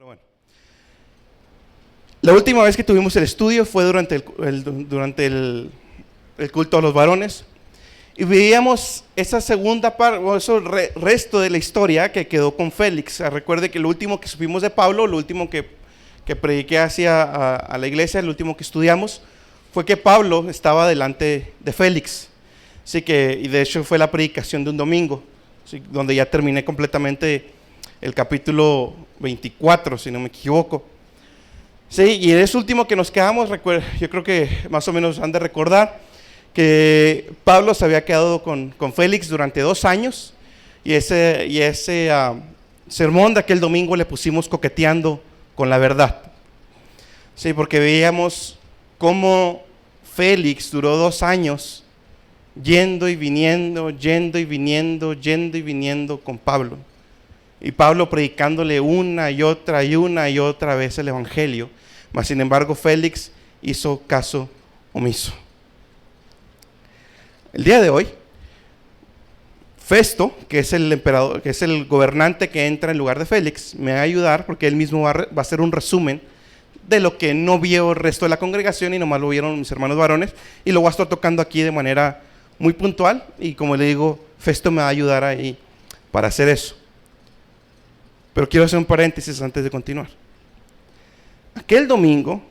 Pero bueno, la última vez que tuvimos el estudio fue durante el culto a los varones y veíamos esa segunda parte, o ese resto de la historia que quedó con Félix. Recuerde que lo último que supimos de Pablo, lo último que prediqué a la iglesia, lo último que estudiamos, fue que Pablo estaba delante de Félix. Así que, y de hecho fue la predicación de un domingo, ¿sí? Donde ya terminé completamente el capítulo 24, si no me equivoco. Sí, y en ese último que nos quedamos, yo creo que más o menos han de recordar que Pablo se había quedado con Félix durante 2 años, y ese sermón de aquel domingo le pusimos coqueteando con la verdad. Sí, porque veíamos cómo Félix duró 2 años yendo y viniendo con Pablo. Y Pablo predicándole una y otra vez el evangelio. Mas sin embargo Félix hizo caso omiso. El día de hoy, Festo, que es el emperador, que es el gobernante que entra en lugar de Félix, me va a ayudar porque él mismo va a hacer un resumen de lo que no vio el resto de la congregación y nomás lo vieron mis hermanos varones, y lo voy a estar tocando aquí de manera muy puntual, y como le digo, Festo me va a ayudar ahí para hacer eso. Pero quiero hacer un paréntesis antes de continuar. Aquel domingo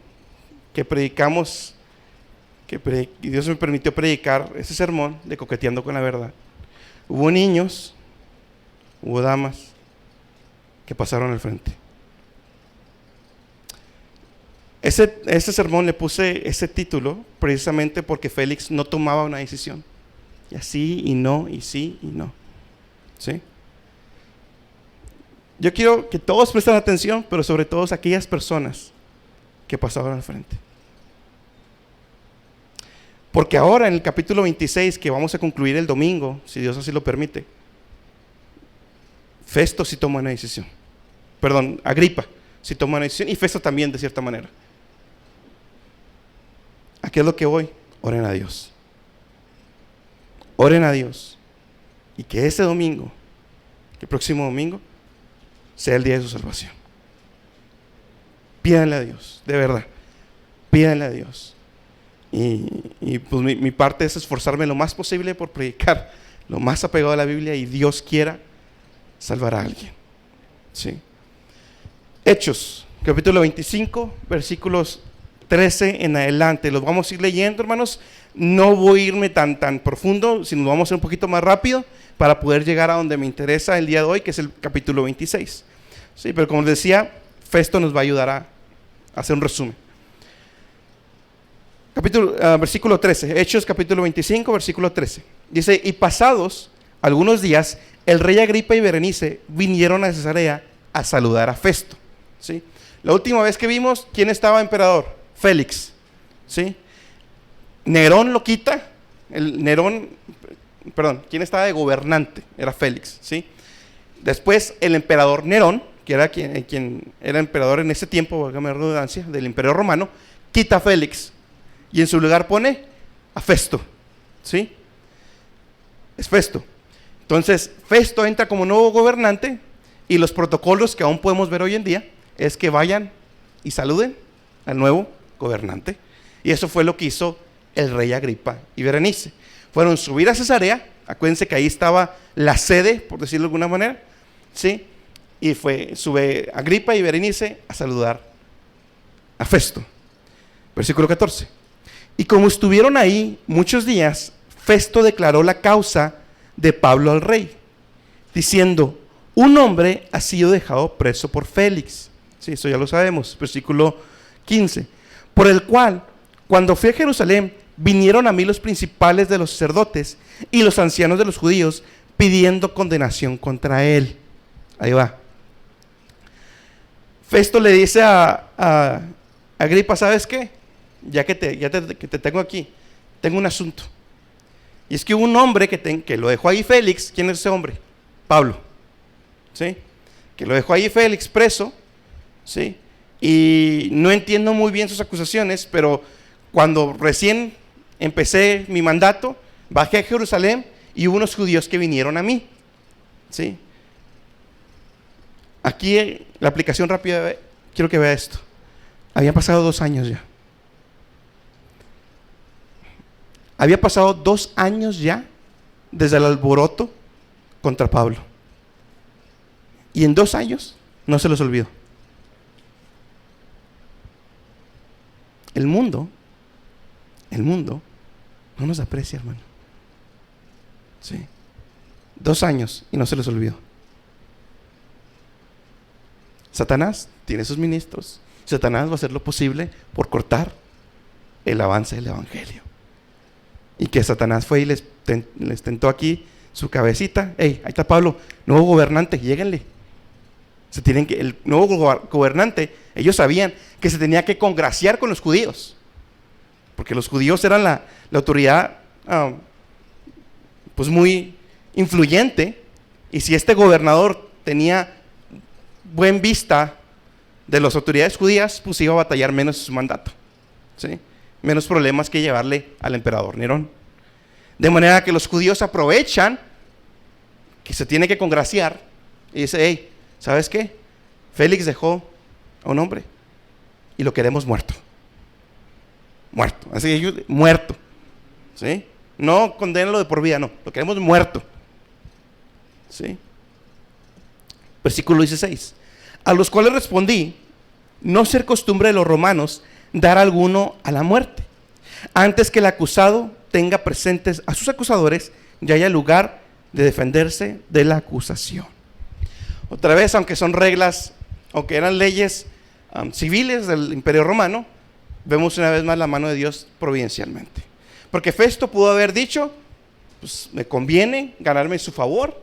que predicamos, y Dios me permitió predicar ese sermón de coqueteando con la verdad, hubo niños, hubo damas que pasaron al frente. Ese sermón le puse ese título precisamente porque Félix no tomaba una decisión. Y así y no, y sí y no. ¿Sí? Yo quiero que todos presten atención, pero sobre todo aquellas personas que pasaron al frente. Porque ahora en el capítulo 26, que vamos a concluir el domingo, si Dios así lo permite, Festo sí toma una decisión. Perdón, Agripa sí toma una decisión, y Festo también de cierta manera. Aquí es lo que voy. Oren a Dios. Oren a Dios. Y que ese domingo, que el próximo domingo, sea el día de su salvación. Pídanle a Dios, de verdad. Pídanle a Dios. Y pues mi parte es esforzarme lo más posible por predicar lo más apegado a la Biblia, y Dios quiera salvar a alguien. ¿Sí? Hechos, capítulo 25, versículos 13 en adelante. Los vamos a ir leyendo, hermanos. No voy a irme tan profundo, sino vamos a hacer un poquito más rápido para poder llegar a donde me interesa el día de hoy, que es el capítulo 26. Sí, pero como les decía, Festo nos va a ayudar a hacer un resumen. Versículo 13, Hechos capítulo 25, versículo 13. Dice: y pasados algunos días, el rey Agripa y Berenice vinieron a Cesarea a saludar a Festo. ¿Sí? La última vez que vimos, ¿quién estaba emperador? Félix. ¿Sí? Nerón lo quita. ¿Quién estaba de gobernante? Era Félix. ¿Sí? Después el emperador Nerón, que era quien era emperador en ese tiempo, válgame la redundancia, del imperio romano, quita a Félix y en su lugar pone a Festo. ¿Sí? Es Festo. Entonces Festo entra como nuevo gobernante, y los protocolos que aún podemos ver hoy en día es que vayan y saluden al nuevo gobernante. Y eso fue lo que hizo el rey Agripa y Berenice. Fueron subir a Cesarea. Acuérdense que ahí estaba la sede, por decirlo de alguna manera, ¿sí? Y sube Agripa y Berenice a saludar a Festo. Versículo 14. Y como estuvieron ahí muchos días, Festo declaró la causa de Pablo al rey, diciendo: un hombre ha sido dejado preso por Félix. Sí, eso ya lo sabemos. Versículo 15. Por el cual, cuando fui a Jerusalén, vinieron a mí los principales de los sacerdotes y los ancianos de los judíos, pidiendo condenación contra él. Ahí va. Festo le dice a Agripa: ¿sabes qué? Ya que te tengo aquí, tengo un asunto. Y es que hubo un hombre que lo dejó ahí Félix. ¿Quién es ese hombre? Pablo. ¿Sí? Que lo dejó ahí Félix preso. ¿Sí? Y no entiendo muy bien sus acusaciones, pero cuando recién empecé mi mandato, bajé a Jerusalén y hubo unos judíos que vinieron a mí. ¿Sí? Aquí la aplicación rápida, quiero que vea esto. Habían pasado 2 años ya. Había pasado 2 años ya desde el alboroto contra Pablo. Y en 2 años no se los olvidó. El mundo no nos aprecia, hermano. Sí. 2 años y no se les olvidó. Satanás tiene sus ministros. Satanás va a hacer lo posible por cortar el avance del evangelio. Y que Satanás fue y les tentó aquí su cabecita. Hey, ahí está Pablo, nuevo gobernante, lléguenle. El nuevo gobernante, ellos sabían que se tenía que congraciar con los judíos, porque los judíos eran la autoridad pues muy influyente, y si este gobernador tenía buen vista de las autoridades judías, pues iba a batallar menos en su mandato, ¿sí? Menos problemas que llevarle al emperador Nerón. De manera que los judíos aprovechan que se tiene que congraciar y dice, hey, ¿sabes qué? Félix dejó a un hombre y lo queremos muerto. Muerto, así que muerto, ¿sí? No condénalo de por vida, no, lo queremos muerto, ¿sí? Versículo 16. A los cuales respondí, no ser costumbre de los romanos dar a alguno a la muerte, antes que el acusado tenga presentes a sus acusadores y haya lugar de defenderse de la acusación. Otra vez, aunque son reglas, aunque eran leyes civiles del Imperio Romano, vemos una vez más la mano de Dios providencialmente. Porque Festo pudo haber dicho, pues me conviene ganarme su favor,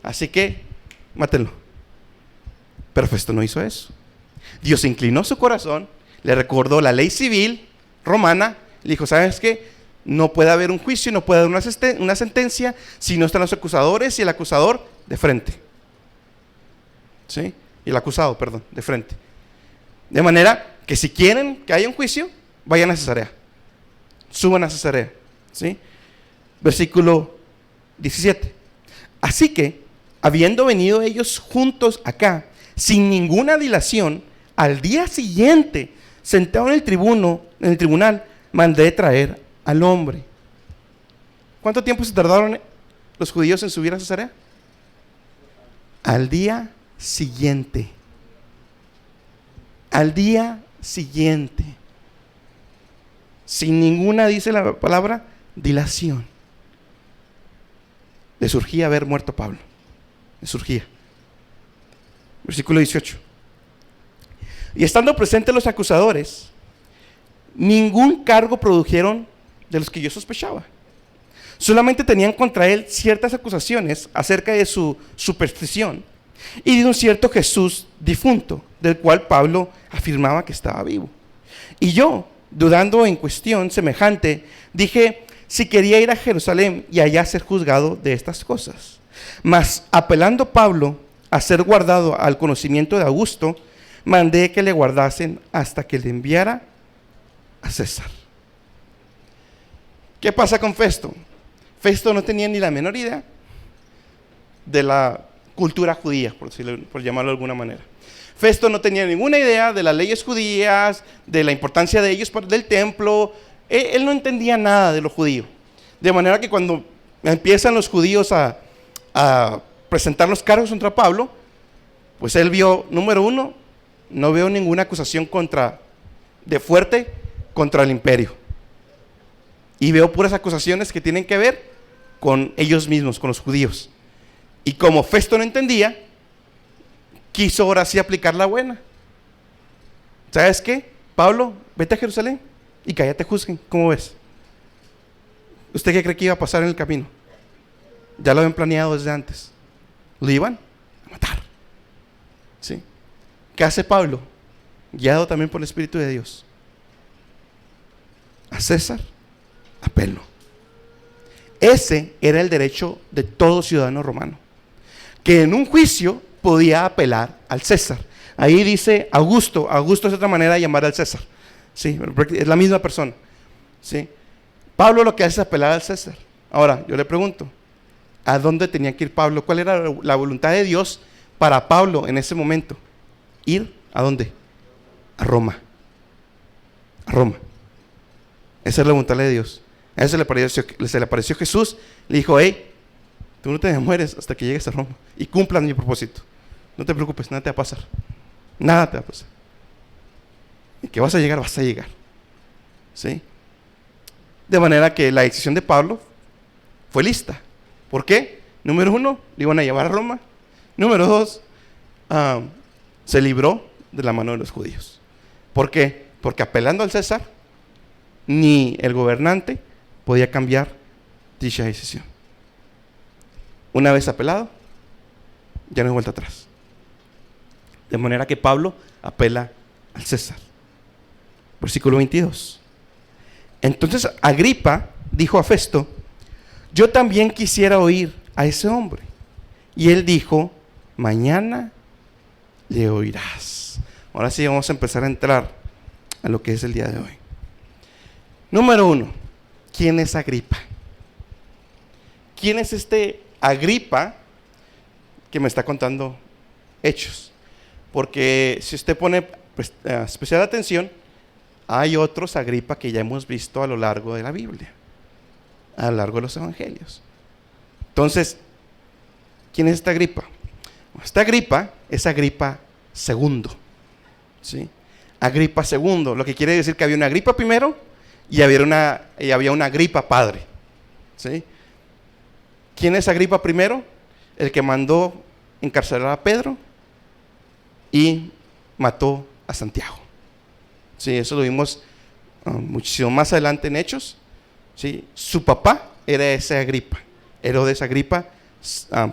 así que mátenlo. Pero Festo no hizo eso. Dios inclinó su corazón, le recordó la ley civil romana, le dijo, ¿sabes qué? No puede haber un juicio, no puede haber una sentencia si no están los acusadores y el acusador de frente. ¿Sí? Y el acusado, perdón, de frente. De manera que si quieren que haya un juicio, vayan a Cesarea. Suban a Cesarea. ¿Sí? Versículo 17. Así que, habiendo venido ellos juntos acá, sin ninguna dilación, al día siguiente, sentado en el tribunal, mandé traer al hombre. ¿Cuánto tiempo se tardaron los judíos en subir a Cesarea? Al día siguiente. Al día siguiente. Sin ninguna, dice la palabra, dilación. Le surgía haber muerto Pablo. Le surgía. Versículo 18. Y estando presentes los acusadores, ningún cargo produjeron de los que yo sospechaba. Solamente tenían contra él ciertas acusaciones acerca de su superstición y de un cierto Jesús difunto, del cual Pablo afirmaba que estaba vivo. Y yo, dudando en cuestión semejante, dije si quería ir a Jerusalén y allá ser juzgado de estas cosas. Mas apelando Pablo a ser guardado al conocimiento de Augusto, mandé que le guardasen hasta que le enviara a César. ¿Qué pasa con Festo? Festo no tenía ni la menor idea de la cultura judía, por llamarlo de alguna manera. Festo no tenía ninguna idea de las leyes judías, de la importancia de ellos del templo. Él no entendía nada de lo judío. De manera que cuando empiezan los judíos a presentar los cargos contra Pablo, pues él vio, número uno, no veo ninguna acusación de fuerte contra el imperio. Y veo puras acusaciones que tienen que ver con ellos mismos, con los judíos. Y como Festo no entendía, quiso ahora sí aplicar la buena. ¿Sabes qué? Pablo, vete a Jerusalén y que allá te juzguen. ¿Cómo ves? ¿Usted qué cree que iba a pasar en el camino? Ya lo habían planeado desde antes. Lo iban a matar. ¿Sí? ¿Qué hace Pablo? Guiado también por el Espíritu de Dios. A César, apelo. Ese era el derecho de todo ciudadano romano, que en un juicio podía apelar al César. Ahí dice Augusto. Augusto es otra manera de llamar al César. Sí, es la misma persona. Sí. Pablo lo que hace es apelar al César. Ahora, yo le pregunto, ¿a dónde tenía que ir Pablo? ¿Cuál era la voluntad de Dios para Pablo en ese momento? Ir ¿a dónde? A Roma. A Roma. Esa es la voluntad de Dios. A él se le apareció Jesús, le dijo: hey, tú no te mueres hasta que llegues a Roma y cumplan mi propósito. No te preocupes, nada te va a pasar. Nada te va a pasar. Y que vas a llegar, vas a llegar. ¿Sí? De manera que la decisión de Pablo fue lista. ¿Por qué? Número 1, le iban a llevar a Roma. Número 2, se libró de la mano de los judíos. ¿Por qué? Porque apelando al César, ni el gobernante podía cambiar dicha decisión. Una vez apelado, ya no hay vuelta atrás. De manera que Pablo apela al César. Versículo 22. Entonces Agripa dijo a Festo: yo también quisiera oír a ese hombre. Y él dijo: mañana le oirás. Ahora sí vamos a empezar a entrar a lo que es el día de hoy. Número 1, ¿quién es Agripa? ¿Quién es este Agripa que me está contando hechos? Porque si usted pone especial atención, hay otros Agripa que ya hemos visto a lo largo de la Biblia, a lo largo de los evangelios. Entonces, ¿quién es esta Agripa? Esta Agripa es Agripa II, ¿sí? Agripa II, lo que quiere decir que había una Agripa primero y había una Agripa padre, ¿sí? ¿Quién es Agripa primero? El que mandó encarcelar a Pedro y mató a Santiago. Sí, eso lo vimos muchísimo más adelante en Hechos. ¿Sí? Su papá era ese Agripa, Herodes Agripa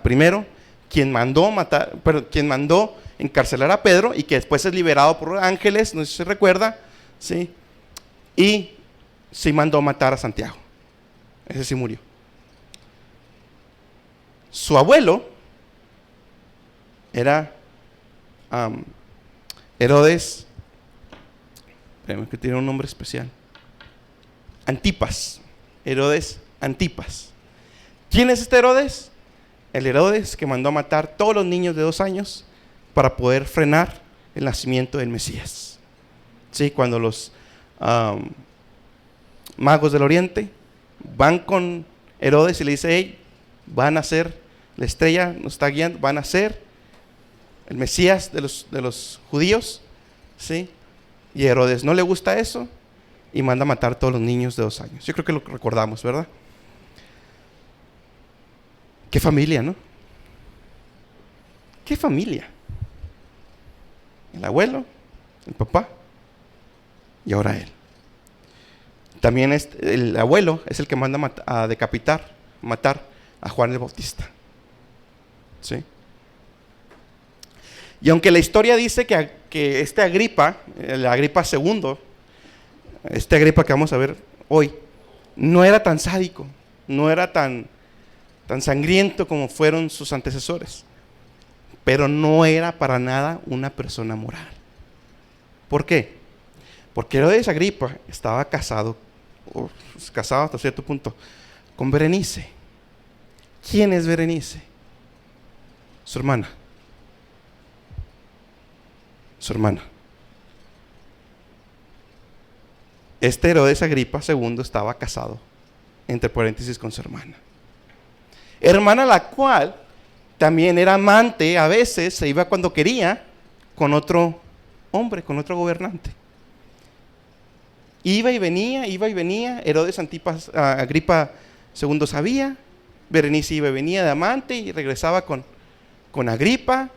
primero, quien mandó encarcelar a Pedro y que después es liberado por ángeles, no sé si se recuerda, ¿sí? Y sí mandó matar a Santiago. Ese sí murió. Su abuelo era Herodes, que tiene un nombre especial, Antipas. Herodes Antipas. ¿Quién es este Herodes? El Herodes que mandó a matar todos los niños de 2 años para poder frenar el nacimiento del Mesías. ¿Sí? Cuando los magos del Oriente van con Herodes y le dice: hey, van a ser, la estrella nos está guiando, van a ser el Mesías de los judíos, ¿sí? Y a Herodes no le gusta eso y manda a matar a todos los niños de 2 años. Yo creo que lo recordamos, ¿verdad? Qué familia, ¿no? Qué familia. El abuelo, el papá y ahora él. También el abuelo es el que manda a matar a Juan el Bautista. ¿Sí? Y aunque la historia dice que este Agripa, el Agripa II, este Agripa que vamos a ver hoy, no era tan sádico, no era tan sangriento como fueron sus antecesores, pero no era para nada una persona moral. ¿Por qué? Porque Herodes Agripa estaba casado hasta cierto punto con Berenice. ¿Quién es Berenice? Su hermana. Su hermana. Este Herodes Agripa II estaba casado, entre paréntesis, con su hermana. Hermana la cual también era amante, a veces se iba cuando quería con otro hombre, con otro gobernante. Iba y venía, Herodes Agripa II sabía, Berenice iba y venía de amante y regresaba con Agripa.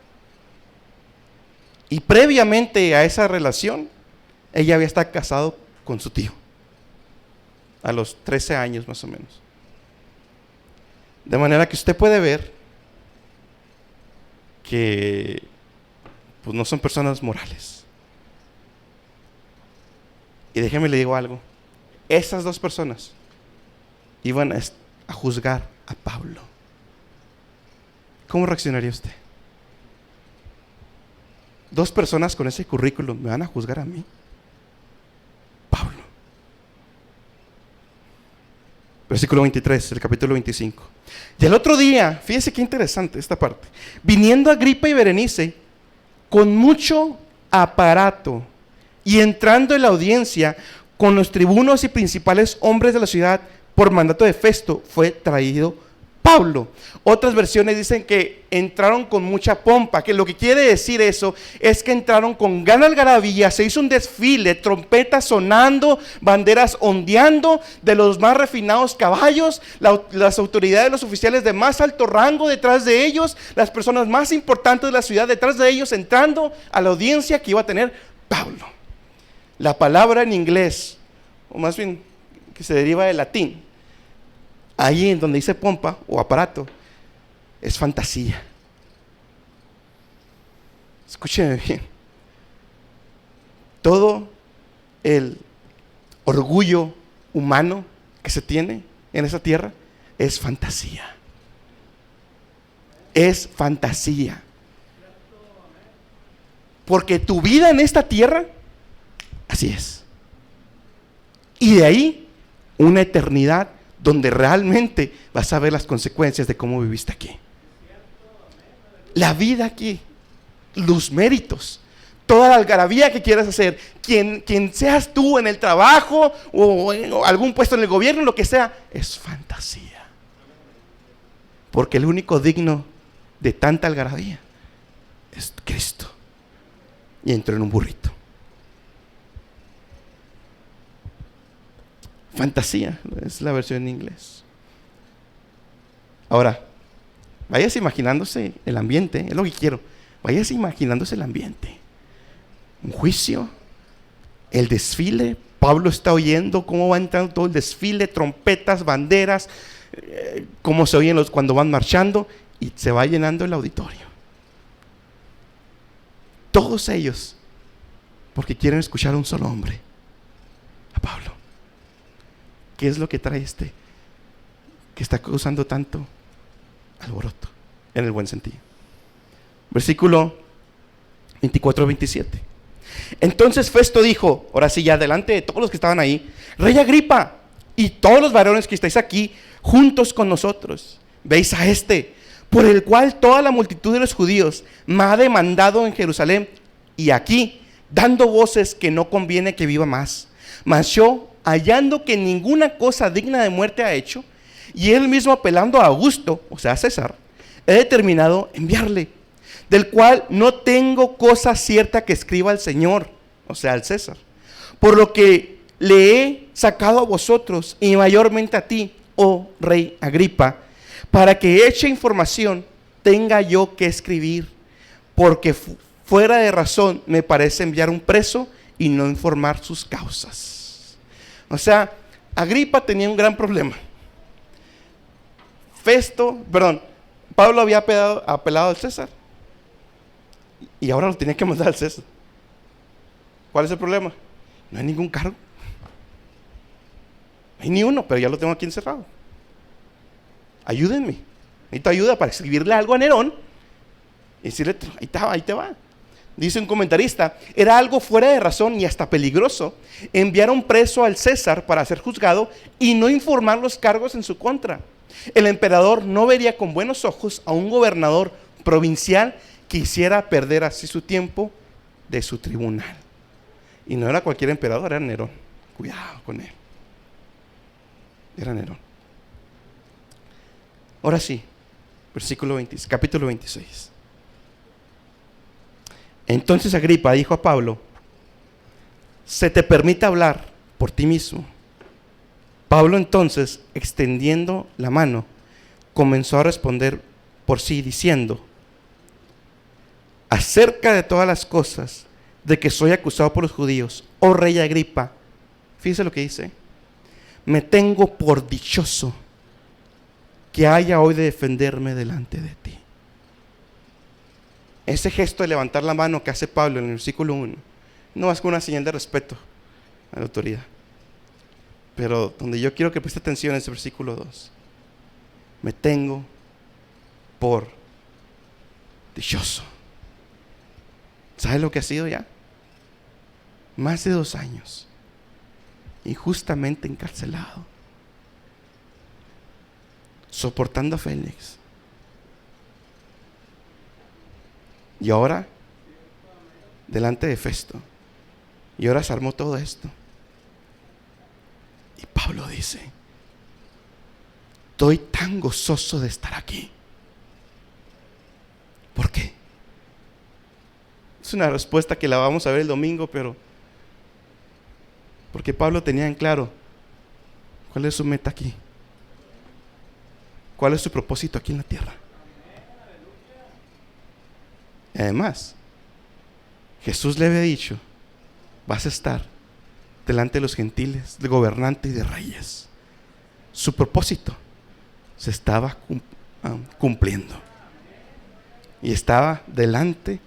Y previamente a esa relación, ella había estado casado con su tío, a los 13 años más o menos. De manera que usted puede ver que pues, no son personas morales. Y déjeme le digo algo. Esas 2 personas iban a juzgar a Pablo. ¿Cómo reaccionaría usted? 2 personas con ese currículum me van a juzgar a mí. Pablo. Versículo 23, el capítulo 25. Y el otro día, fíjese qué interesante esta parte. Viniendo Agripa y Berenice con mucho aparato y entrando en la audiencia con los tribunos y principales hombres de la ciudad, por mandato de Festo, fue traído Pablo. Otras versiones dicen que entraron con mucha pompa, que lo que quiere decir eso es que entraron con gran algarabía, se hizo un desfile, trompetas sonando, banderas ondeando, de los más refinados caballos, las autoridades, los oficiales de más alto rango detrás de ellos, las personas más importantes de la ciudad detrás de ellos, entrando a la audiencia que iba a tener Pablo. La palabra en inglés, o más bien que se deriva del latín, ahí en donde dice pompa o aparato, es fantasía. Escúcheme bien. Todo el orgullo humano que se tiene en esa tierra es fantasía. Es fantasía. Porque tu vida en esta tierra, así es. Y de ahí, una eternidad donde realmente vas a ver las consecuencias de cómo viviste aquí. La vida aquí, los méritos, toda la algarabía que quieras hacer, quien seas tú en el trabajo o en algún puesto en el gobierno, lo que sea, es fantasía. Porque el único digno de tanta algarabía es Cristo. Y entró en un burrito. Fantasía, es la versión en inglés. Ahora, váyase imaginándose el ambiente, es lo que quiero. Váyase imaginándose el ambiente. Un juicio, el desfile. Pablo está oyendo cómo va entrando todo el desfile, trompetas, banderas, cómo se oyen cuando van marchando, y se va llenando el auditorio. Todos ellos, porque quieren escuchar a un solo hombre, a Pablo. ¿Qué es lo que trae que está causando tanto alboroto? En el buen sentido. Versículo 24-27. Entonces Festo dijo, ahora sí, ya delante de todos los que estaban ahí: Rey Agripa y todos los varones que estáis aquí juntos con nosotros, veis a este, por el cual toda la multitud de los judíos me ha demandado en Jerusalén y aquí, dando voces que no conviene que viva más. Mas yo, hallando que ninguna cosa digna de muerte ha hecho, y él mismo apelando a Augusto, o sea a César, he determinado enviarle, del cual no tengo cosa cierta que escriba al Señor, o sea al César, por lo que le he sacado a vosotros y mayormente a ti, oh rey Agripa, para que hecha información tenga yo que escribir, porque fuera de razón me parece enviar un preso y no informar sus causas. O sea, Agripa tenía un gran problema. Pablo había apelado al César y ahora lo tenía que mandar al César. ¿Cuál es el problema? No hay ningún cargo. No hay ni uno, pero ya lo tengo aquí encerrado. Ayúdenme. Necesito ayuda para escribirle algo a Nerón y decirle: ahí te va. Dice un comentarista: era algo fuera de razón y hasta peligroso enviar a un preso al César para ser juzgado y no informar los cargos en su contra. El emperador no vería con buenos ojos a un gobernador provincial que hiciera perder así su tiempo de su tribunal. Y no era cualquier emperador, era Nerón. Cuidado con él. Era Nerón. Ahora sí, capítulo 26. Entonces Agripa dijo a Pablo: se te permite hablar por ti mismo. Pablo entonces, extendiendo la mano, comenzó a responder por sí diciendo: acerca de todas las cosas de que soy acusado por los judíos, oh rey Agripa, fíjese lo que dice: me tengo por dichoso que haya hoy de defenderme delante de ti. Ese gesto de levantar la mano que hace Pablo en el versículo 1 no es con una señal de respeto a la autoridad, pero donde yo quiero que preste atención es el versículo 2. Me tengo por dichoso. ¿Sabe lo que ha sido ya? Más de 2 años injustamente encarcelado, soportando a Félix. Y ahora, delante de Festo. Y ahora se armó todo esto. Y Pablo dice: estoy tan gozoso de estar aquí. ¿Por qué? Es una respuesta que la vamos a ver el domingo, pero porque Pablo tenía en claro cuál es su meta aquí, cuál es su propósito aquí en la tierra. Y además, Jesús le había dicho: vas a estar delante de los gentiles, de gobernantes y de reyes. Su propósito se estaba cumpliendo. Y estaba delante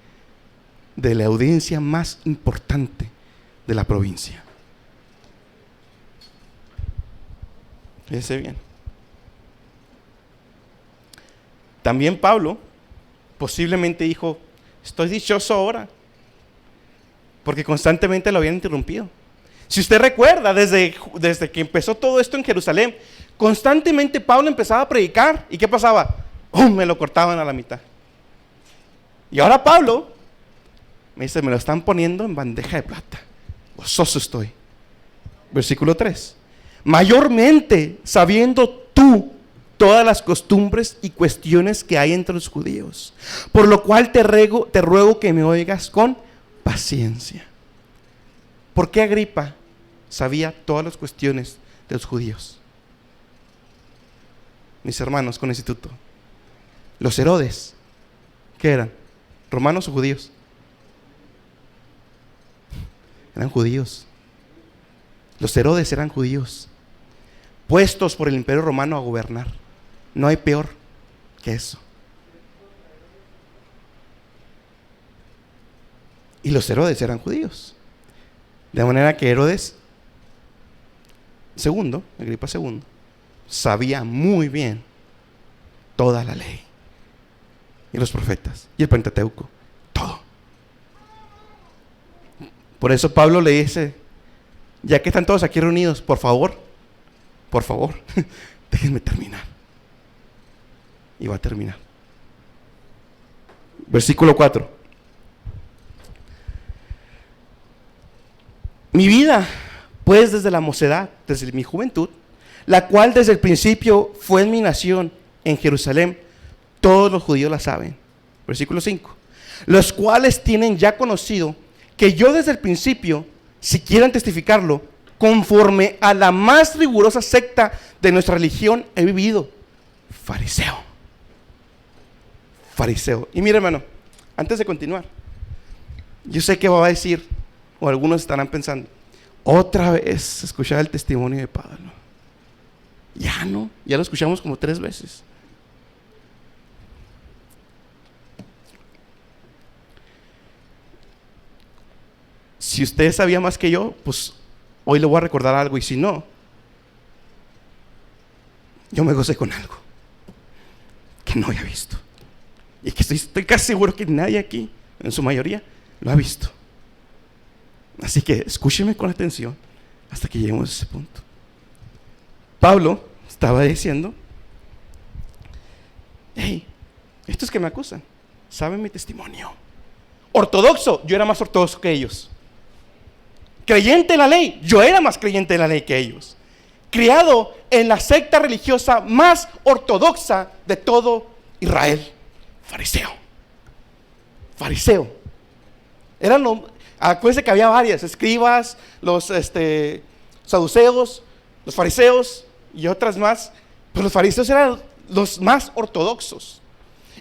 de la audiencia más importante de la provincia. Fíjense bien. También Pablo posiblemente dijo: estoy dichoso ahora, porque constantemente lo habían interrumpido. Si usted recuerda, desde que empezó todo esto en Jerusalén, constantemente Pablo empezaba a predicar. ¿Y qué pasaba? Me lo cortaban a la mitad. Y ahora Pablo me dice: me lo están poniendo en bandeja de plata. Gozoso estoy. Versículo 3. Mayormente sabiendo tú todas las costumbres y cuestiones que hay entre los judíos, por lo cual te ruego que me oigas con paciencia. ¿Por qué Agripa sabía todas las cuestiones de los judíos? Mis hermanos con el instituto, los Herodes, ¿qué eran? ¿Romanos o judíos? Eran judíos. Los Herodes eran judíos, puestos por el Imperio Romano a gobernar. No hay peor que eso. Y los Herodes eran judíos. De manera que Herodes II, Agripa II, sabía muy bien toda la ley y los profetas y el Pentateuco, todo. Por eso Pablo le dice: ya que están todos aquí reunidos, por favor, déjenme terminar. Y va a terminar. Versículo 4. Mi vida, pues desde la mocedad, desde mi juventud, la cual desde el principio fue en mi nación, en Jerusalén, todos los judíos la saben. Versículo 5. Los cuales tienen ya conocido que yo desde el principio, si quieren testificarlo, conforme a la más rigurosa secta de nuestra religión he vivido. Fariseo. Y mire, hermano, antes de continuar, yo sé que va a decir, o algunos estarán pensando: otra vez escuchar el testimonio de Pablo. Ya no, ya lo escuchamos como 3 veces. Si usted sabía más que yo, pues hoy le voy a recordar algo. Y si no, yo me gocé con algo que no había visto. Y que estoy casi seguro que nadie aquí, en su mayoría, lo ha visto. Así que escúcheme con atención hasta que lleguemos a ese punto. Pablo estaba diciendo: hey, estos que me acusan saben mi testimonio. Ortodoxo, yo era más ortodoxo que ellos. Creyente en la ley, yo era más creyente en la ley que ellos. Criado en la secta religiosa más ortodoxa de todo Israel. Fariseo. Acuérdense que había varias: escribas, los saduceos, los fariseos y otras más. Pero los fariseos eran los más ortodoxos.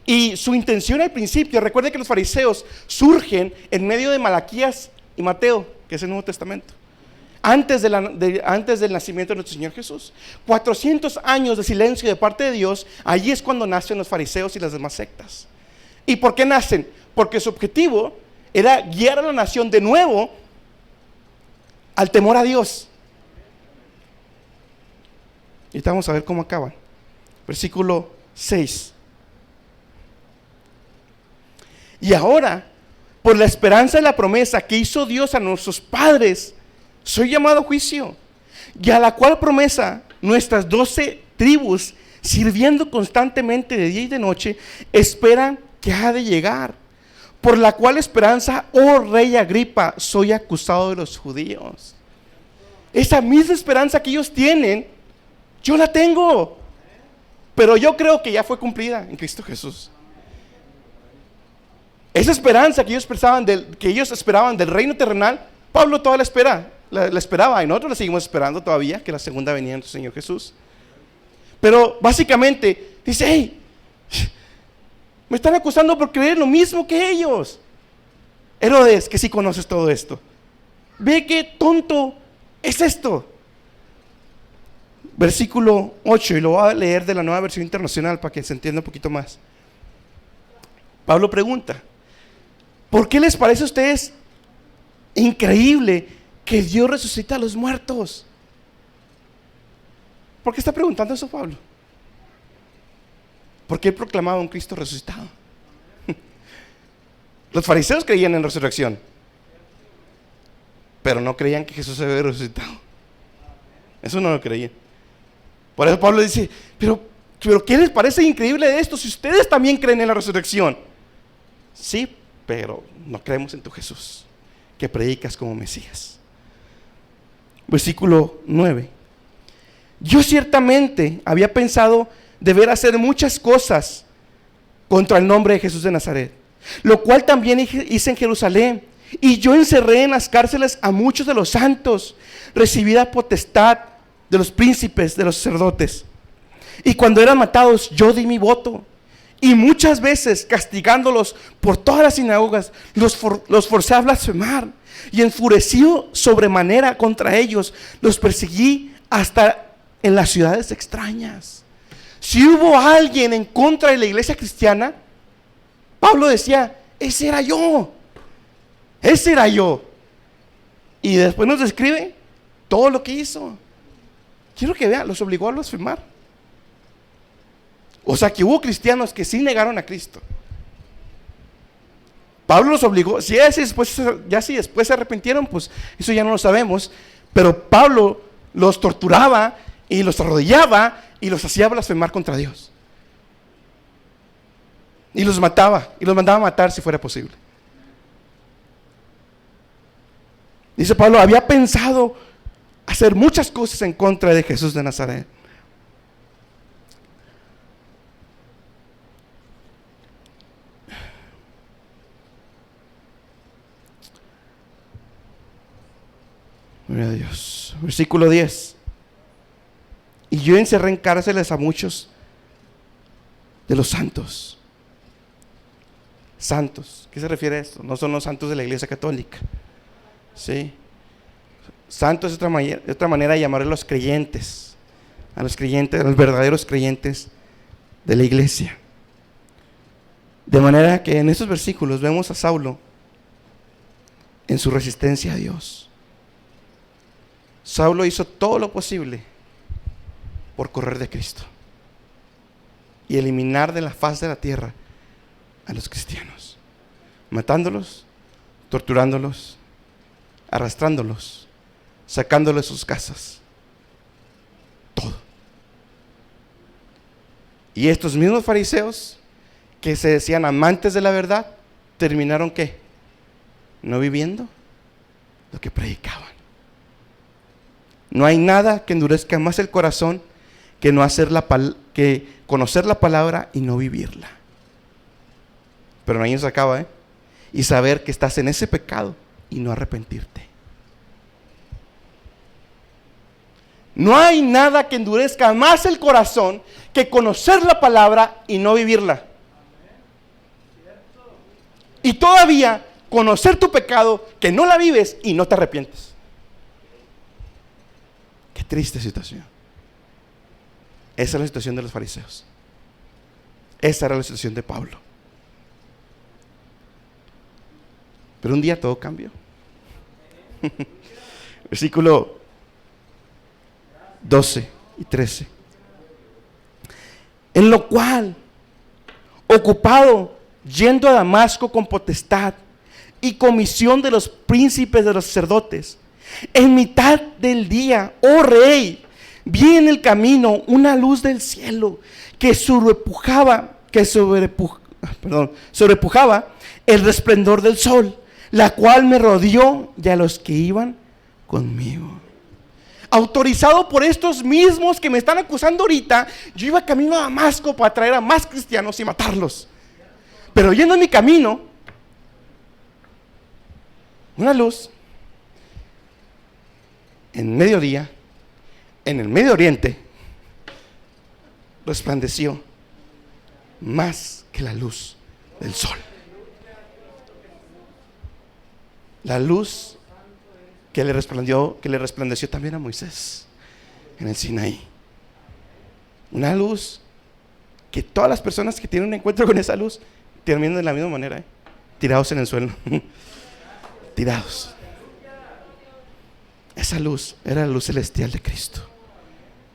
Y su intención al principio, recuerde que los fariseos surgen en medio de Malaquías y Mateo, que es el Nuevo Testamento, antes del nacimiento de nuestro Señor Jesús. 400 años de silencio de parte de Dios. Allí es cuando nacen los fariseos y las demás sectas. ¿Y por qué nacen? Porque su objetivo era guiar a la nación de nuevo al temor a Dios. Y vamos a ver cómo acaban. Versículo 6. Y ahora, por la esperanza de la promesa que hizo Dios a nuestros padres, soy llamado a juicio, y a la cual promesa nuestras 12 tribus sirviendo constantemente de día y de noche, esperan que ha de llegar, por la cual esperanza, oh rey Agripa, soy acusado de los judíos. Esa misma esperanza que ellos tienen, yo la tengo, pero yo creo que ya fue cumplida en Cristo Jesús. Esa esperanza que ellos esperaban del reino terrenal, Pablo toda la esperaba, y nosotros la seguimos esperando todavía, que la segunda venida de nuestro Señor Jesús. Pero básicamente dice: hey, me están acusando por creer lo mismo que ellos. Herodes, que sí conoces todo esto, ve qué tonto es esto. Versículo 8, y lo voy a leer de la Nueva Versión Internacional para que se entienda un poquito más. Pablo pregunta: ¿por qué les parece a ustedes increíble que Dios resucita a los muertos? ¿Por qué está preguntando eso Pablo? Porque él proclamaba un Cristo resucitado. Los fariseos creían en resurrección, pero no creían que Jesús se había resucitado. Eso no lo creían. Por eso Pablo dice: pero ¿qué les parece increíble de esto si ustedes también creen en la resurrección? Sí, pero no creemos en tu Jesús que predicas como Mesías. Versículo 9: yo ciertamente había pensado deber hacer muchas cosas contra el nombre de Jesús de Nazaret, lo cual también hice en Jerusalén, y yo encerré en las cárceles a muchos de los santos, recibida potestad de los príncipes, de los sacerdotes, y cuando eran matados yo di mi voto, y muchas veces castigándolos por todas las sinagogas los forcé a blasfemar, y enfurecido sobremanera contra ellos los perseguí hasta en las ciudades extrañas. Si hubo alguien en contra de la iglesia cristiana, Pablo decía: ese era yo. Y después nos describe todo lo que hizo. Quiero que vean, los obligó a blasfemar. O sea que hubo cristianos que sí negaron a Cristo. Pablo los obligó. Si después se arrepintieron, pues eso ya no lo sabemos. Pero Pablo los torturaba y los arrodillaba y los hacía blasfemar contra Dios. Y los mataba, y los mandaba a matar si fuera posible. Dice Pablo: había pensado hacer muchas cosas en contra de Jesús de Nazaret. Gloria a Dios. Versículo 10: y yo encerré en cárceles a muchos de los santos. Santos, ¿qué se refiere a esto? No son los santos de la iglesia católica, ¿sí? Santos es otra manera de llamar a los creyentes, a los verdaderos creyentes de la iglesia. De manera que en estos versículos vemos a Saulo en su resistencia a Dios. Saulo hizo todo lo posible por correr de Cristo y eliminar de la faz de la tierra a los cristianos, matándolos, torturándolos, arrastrándolos, sacándolos de sus casas, todo. Y estos mismos fariseos que se decían amantes de la verdad, terminaron ¿qué? No viviendo lo que predicaban. No hay nada que endurezca más el corazón que conocer la palabra y no vivirla. Pero no ahí se acaba, y saber que estás en ese pecado y no arrepentirte. No hay nada que endurezca más el corazón que conocer la palabra y no vivirla. Y todavía conocer tu pecado, que no la vives y no te arrepientes. Qué triste situación. Esa es la situación de los fariseos. Esa era la situación de Pablo. Pero un día todo cambió. Versículo 12 y 13. En lo cual, ocupado, yendo a Damasco con potestad y comisión de los príncipes de los sacerdotes, en mitad del día, oh rey, Vi en el camino una luz del cielo que sobrepujaba el resplandor del sol, la cual me rodeó y a los que iban conmigo. Autorizado por estos mismos que me están acusando ahorita, yo iba camino a Damasco para traer a más cristianos y matarlos. Pero yendo en mi camino, una luz en mediodía, en el Medio Oriente, resplandeció más que la luz del sol. La luz que le resplandeció también a Moisés en el Sinaí. Una luz que todas las personas que tienen un encuentro con esa luz terminan de la misma manera, tirados en el suelo. Tirados. Esa luz era la luz celestial de Cristo,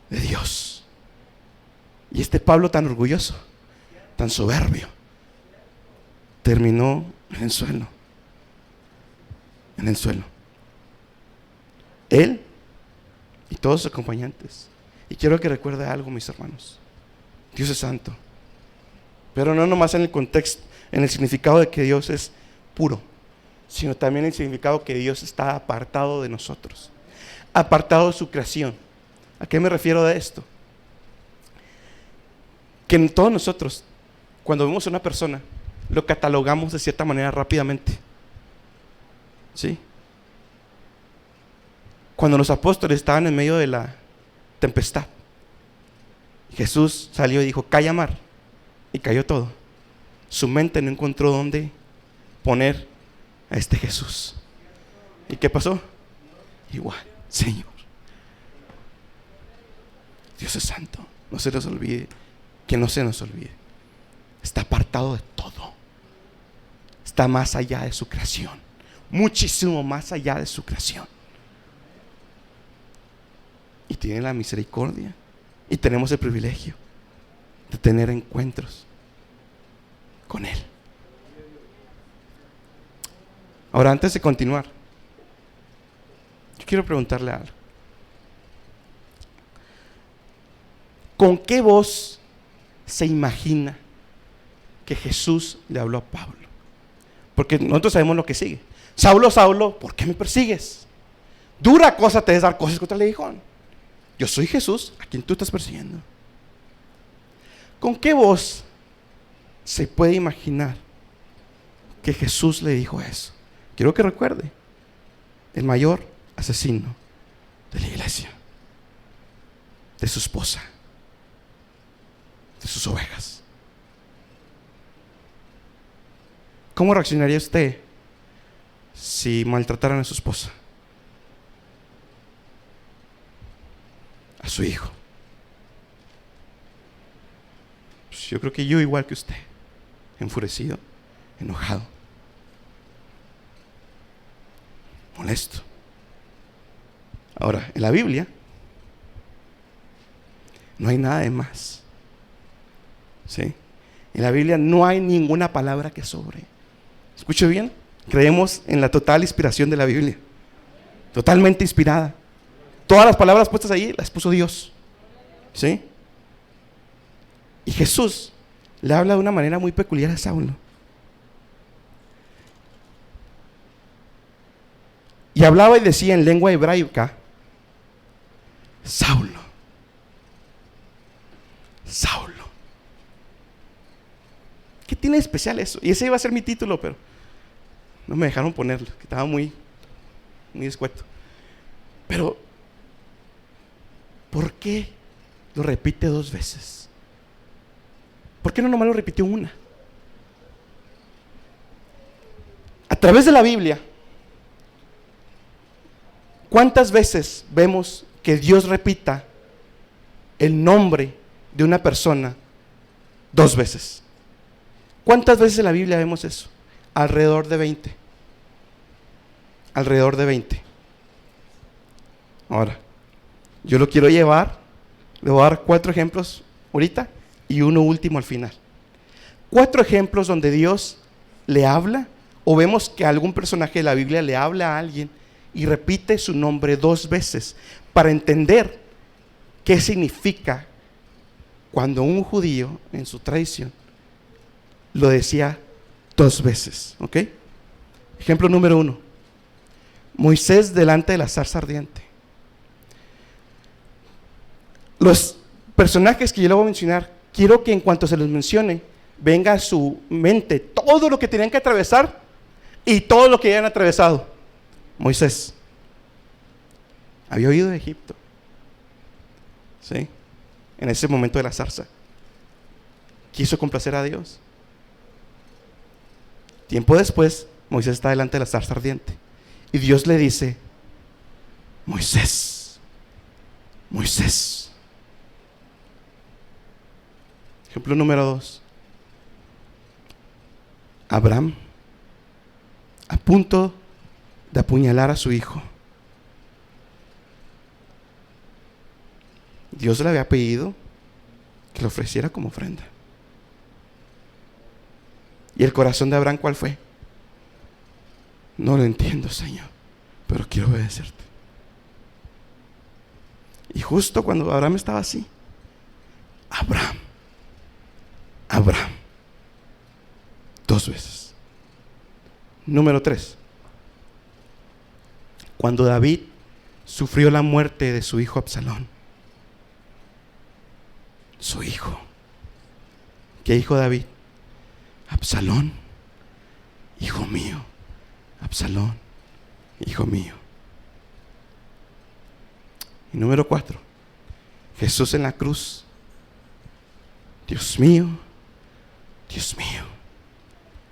de Dios. Y este Pablo tan orgulloso, tan soberbio, terminó en el suelo. En el suelo. Él y todos sus acompañantes. Y quiero que recuerde algo, mis hermanos. Dios es santo. Pero no nomás en el contexto, en el significado de que Dios es puro, sino también en el significado que Dios está apartado de nosotros, apartado de su creación. ¿A qué me refiero de esto? Que en todos nosotros, cuando vemos a una persona, lo catalogamos de cierta manera rápidamente. ¿Sí? Cuando los apóstoles estaban en medio de la tempestad, Jesús salió y dijo: calla mar, y cayó todo. Su mente no encontró dónde poner a este Jesús. ¿Y qué pasó? Igual, Señor. Dios es santo. No se nos olvide, que no se nos olvide. Está apartado de todo. Está más allá de su creación. Muchísimo más allá de su creación. Y tiene la misericordia. Y tenemos el privilegio de tener encuentros con Él. Ahora, antes de continuar, yo quiero preguntarle algo. ¿Con qué voz se imagina que Jesús le habló a Pablo? Porque nosotros sabemos lo que sigue. Saulo, Saulo, ¿por qué me persigues? Dura cosa te es dar cosas contra el aguijón. Yo soy Jesús, a quien tú estás persiguiendo. ¿Con qué voz se puede imaginar que Jesús le dijo eso? Quiero que recuerde: el mayor asesino de la iglesia, de su esposa, de sus ovejas. ¿Cómo reaccionaría usted si maltrataran a su esposa, a su hijo? Pues yo creo que yo, igual que usted, enfurecido, enojado, molesto. Ahora, en la Biblia no hay nada de más. ¿Sí? En la Biblia no hay ninguna palabra que sobre. Escuche bien, creemos en la total inspiración de la Biblia. Totalmente inspirada. Todas las palabras puestas ahí las puso Dios. ¿Sí? Y Jesús le habla de una manera muy peculiar a Saulo. Y hablaba y decía en lengua hebraica: Saulo, Saulo. ¿Qué tiene de especial eso? Y ese iba a ser mi título, pero no me dejaron ponerlo, que estaba muy escueto. Pero, ¿por qué lo repite dos veces? ¿Por qué no nomás lo repitió una? A través de la Biblia, ¿cuántas veces vemos que Dios repita el nombre de una persona dos veces? ¿Cuántas veces en la Biblia vemos eso? Alrededor de 20. Alrededor de 20. Ahora, yo lo quiero llevar, le voy a dar 4 ejemplos ahorita y uno último al final. 4 ejemplos donde Dios le habla, o vemos que algún personaje de la Biblia le habla a alguien y repite su nombre 2 veces, para entender qué significa cuando un judío en su tradición lo decía 2 veces, ¿ok? Ejemplo número 1. Moisés delante de la zarza ardiente. Los personajes que yo le voy a mencionar, quiero que en cuanto se los mencione, venga a su mente todo lo que tenían que atravesar y todo lo que habían atravesado. Moisés había huido de Egipto, ¿sí? En ese momento de la zarza quiso complacer a Dios. Tiempo después, Moisés está delante de la zarza ardiente y Dios le dice: Moisés, Moisés. Ejemplo número 2. Abraham, a punto de apuñalar a su hijo. Dios le había pedido que lo ofreciera como ofrenda. ¿Y el corazón de Abraham cuál fue? No lo entiendo, Señor, pero quiero obedecerte. Y justo cuando Abraham estaba así, Abraham, 2 veces. Número 3. Cuando David sufrió la muerte de su hijo Absalón. Su hijo. ¿Qué dijo David? Absalón, hijo mío. Absalón, hijo mío. Y número 4. Jesús en la cruz. Dios mío, Dios mío,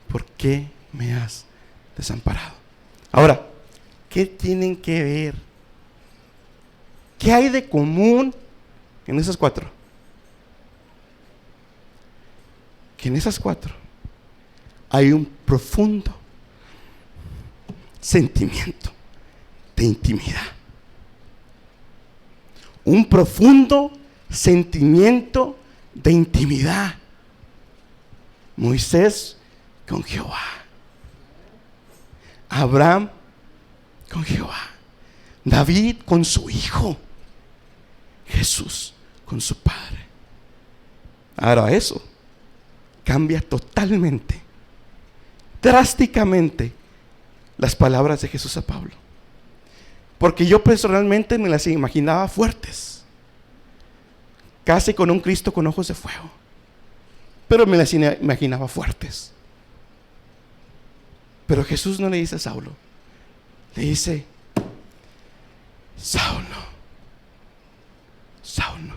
¿por qué me has desamparado? Ahora, ¿qué tienen que ver? ¿Qué hay de común en esas 4? Que en esas 4 hay un profundo sentimiento de intimidad. Un profundo sentimiento de intimidad. Moisés con Jehová, Abraham con Jehová, David con su hijo, Jesús con su Padre. Ahora eso cambia totalmente, drásticamente, las palabras de Jesús a Pablo, porque yo personalmente me las imaginaba fuertes, casi con un Cristo con ojos de fuego, pero me las imaginaba fuertes. Pero Jesús no le dice a Saulo, le dice: Saulo, Saulo,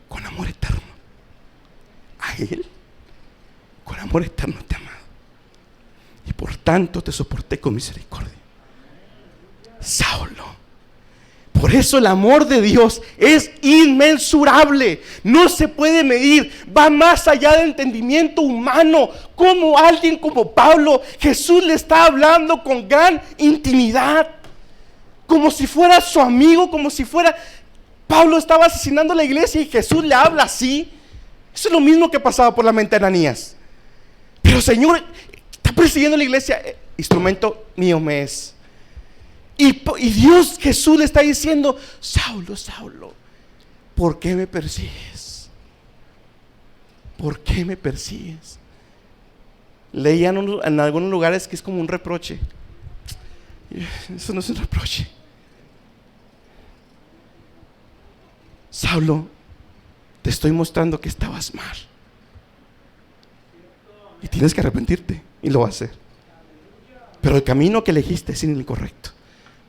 con amor eterno, a Él con amor eterno te he amado, y por tanto te soporté con misericordia. Saulo. Por eso el amor de Dios es inmensurable, no se puede medir, va más allá del entendimiento humano. Como alguien como Pablo, Jesús le está hablando con gran intimidad, como si fuera su amigo, como si fuera... Pablo estaba asesinando a la iglesia y Jesús le habla así. Eso es lo mismo que pasaba por la mente de Ananías. Pero Señor, está persiguiendo a la iglesia, instrumento mío me es. Y Dios, Jesús le está diciendo: Saulo, Saulo, ¿por qué me persigues? ¿Por qué me persigues? Leían en algunos lugares que es como un reproche. Eso no es un reproche. Saulo, te estoy mostrando que estabas mal y tienes que arrepentirte, y lo vas a hacer. Pero el camino que elegiste es incorrecto,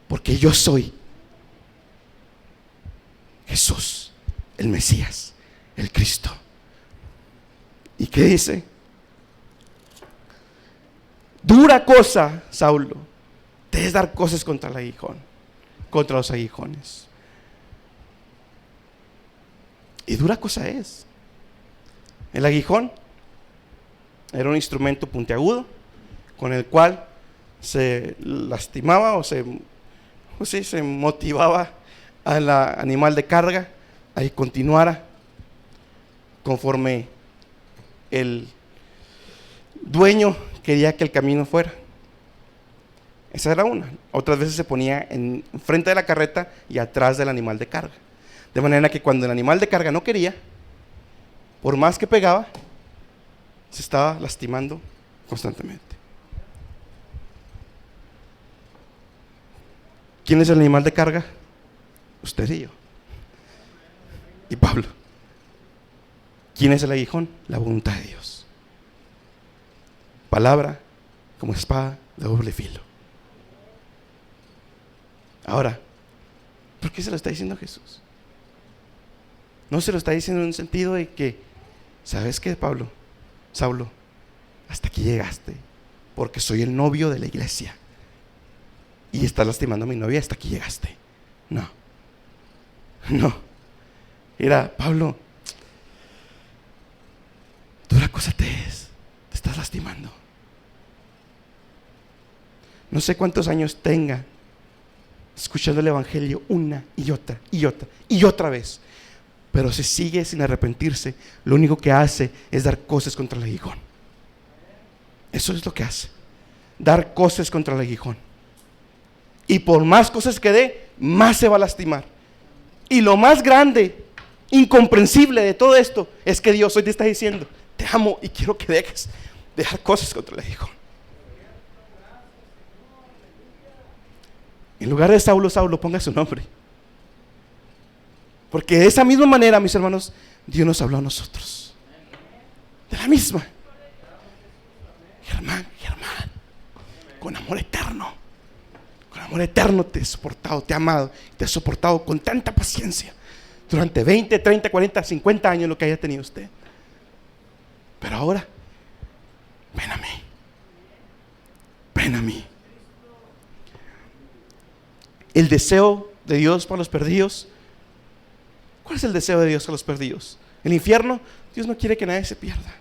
porque yo soy Jesús, el Mesías, el Cristo. ¿Y qué dice? Dura cosa, Saulo, te es dar cosas contra el aguijón, contra los aguijones. Y dura cosa es. El aguijón era un instrumento puntiagudo con el cual se lastimaba o se motivaba al animal de carga a que continuara conforme el dueño quería que el camino fuera. Esa era una. Otras veces se ponía en frente de la carreta y atrás del animal de carga. De manera que cuando el animal de carga no quería, por más que pegaba, se estaba lastimando constantemente. ¿Quién es el animal de carga? Usted y yo. Y Pablo. ¿Quién es el aguijón? La voluntad de Dios. Palabra como espada de doble filo. Ahora, ¿por qué se lo está diciendo Jesús? No se lo está diciendo en un sentido de que, ¿sabes qué, Pablo? Saulo, hasta aquí llegaste, porque soy el novio de la iglesia y estás lastimando a mi novia, hasta aquí llegaste. No. Mira, Pablo, dura cosa te estás lastimando. No sé cuántos años tenga escuchando el evangelio una y otra vez, pero si sigue sin arrepentirse, lo único que hace es dar cosas contra el aguijón. Eso es lo que hace, dar cosas contra el aguijón. Y por más cosas que dé, más se va a lastimar. Y lo más grande, incomprensible de todo esto, es que Dios hoy te está diciendo: te amo y quiero que dejes de dar cosas contra el aguijón. En lugar de Saulo, Saulo, ponga su nombre. Porque de esa misma manera, mis hermanos, Dios nos habló a nosotros. De la misma. Germán, con amor eterno. Con amor eterno te he soportado, te he amado, te he soportado con tanta paciencia durante 20, 30, 40, 50 años, lo que haya tenido usted. Pero ahora, ven a mí. El deseo de Dios para los perdidos. ¿Cuál es el deseo de Dios para los perdidos? El infierno. Dios no quiere que nadie se pierda.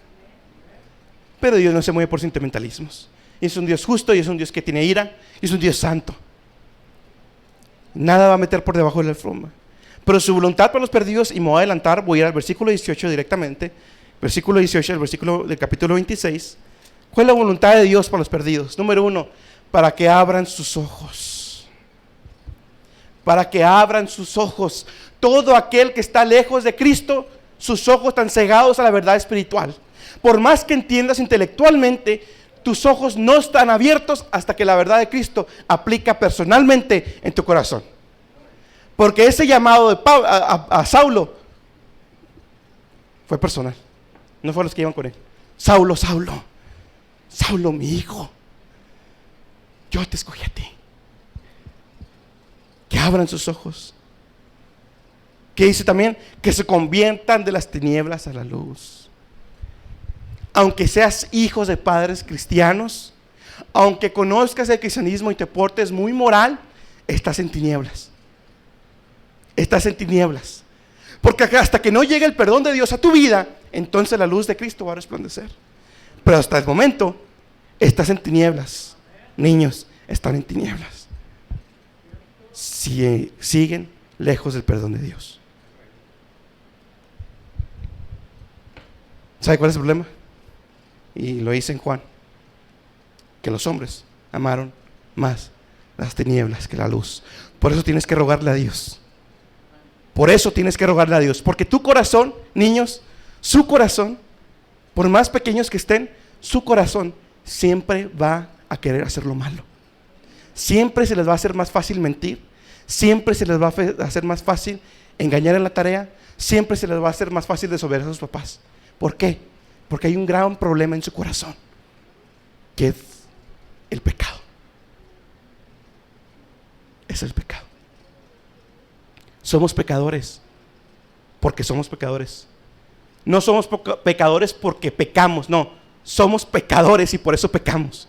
Pero Dios no se mueve por sentimentalismos. Es un Dios justo y es un Dios que tiene ira y es un Dios santo. Nada va a meter por debajo de la alfombra. Pero su voluntad para los perdidos, y me voy a adelantar, voy a ir al versículo 18 directamente. Versículo 18, el versículo del capítulo 26. ¿Cuál es la voluntad de Dios para los perdidos? Número 1, para que abran sus ojos. Para que abran sus ojos. Todo aquel que está lejos de Cristo, sus ojos están cegados a la verdad espiritual. Por más que entiendas intelectualmente, tus ojos no están abiertos hasta que la verdad de Cristo aplica personalmente en tu corazón. Porque ese llamado de a Saulo fue personal. No fueron los que iban con él. Saulo, mi hijo, yo te escogí a ti. Que abran sus ojos. Que dice también que se conviertan de las tinieblas a la luz. Aunque seas hijos de padres cristianos, aunque conozcas el cristianismo y te portes muy moral, estás en tinieblas. Porque hasta que no llegue el perdón de Dios a tu vida, entonces la luz de Cristo va a resplandecer. Pero hasta el momento estás en tinieblas. Niños, están en tinieblas. Si siguen lejos del perdón de Dios. ¿Sabe cuál es el problema? Y lo dice en Juan, que los hombres amaron más las tinieblas que la luz. Por eso tienes que rogarle a Dios. Porque tu corazón, niños, su corazón, por más pequeños que estén, su corazón siempre va a querer hacer lo malo. Siempre se les va a hacer más fácil mentir. Siempre se les va a hacer más fácil engañar en la tarea. Siempre se les va a hacer más fácil desobedecer a sus papás. ¿Por qué? Porque hay un gran problema en su corazón, que es el pecado. Es el pecado. Somos pecadores porque somos pecadores. No somos pecadores porque pecamos, no. Somos pecadores y por eso pecamos.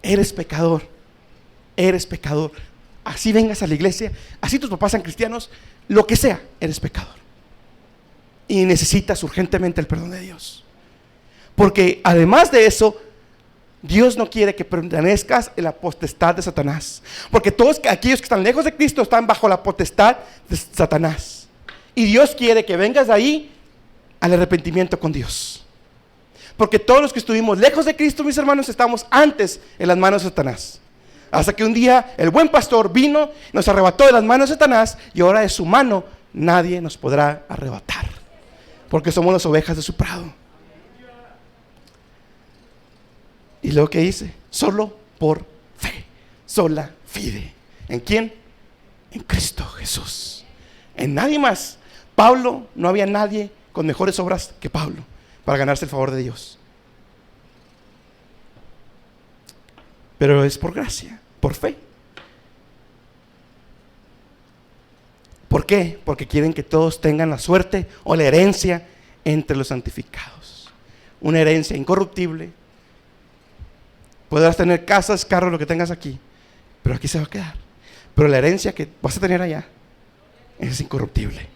Eres pecador. Así vengas a la iglesia, así tus papás sean cristianos, lo que sea, eres pecador. Y necesitas urgentemente el perdón de Dios. Porque además de eso, Dios no quiere que permanezcas en la potestad de Satanás. Porque todos aquellos que están lejos de Cristo están bajo la potestad de Satanás. Y Dios quiere que vengas de ahí al arrepentimiento con Dios. Porque todos los que estuvimos lejos de Cristo, mis hermanos, estamos antes en las manos de Satanás. Hasta que un día el buen pastor vino, nos arrebató de las manos de Satanás, y ahora de su mano nadie nos podrá arrebatar, porque somos las ovejas de su prado. Y luego, ¿qué dice? Solo por fe, sola fide. ¿En quién? En Cristo Jesús, en nadie más. Pablo, no había nadie con mejores obras que Pablo para ganarse el favor de Dios. Pero es por gracia, por fe. ¿Por qué? Porque quieren que todos tengan la suerte o la herencia entre los santificados. Una herencia incorruptible. Podrás tener casas, carros, lo que tengas aquí, pero aquí se va a quedar. Pero la herencia que vas a tener allá, esa es incorruptible.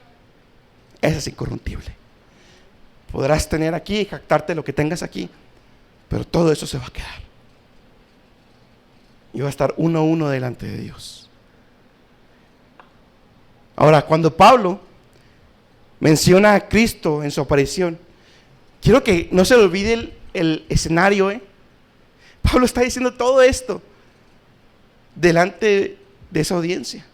Esa es incorruptible. Podrás tener aquí y jactarte lo que tengas aquí, pero todo eso se va a quedar. Y va a estar uno a uno delante de Dios. Ahora, cuando Pablo menciona a Cristo en su aparición, quiero que no se le olvide el escenario. Pablo está diciendo todo esto delante de esa audiencia.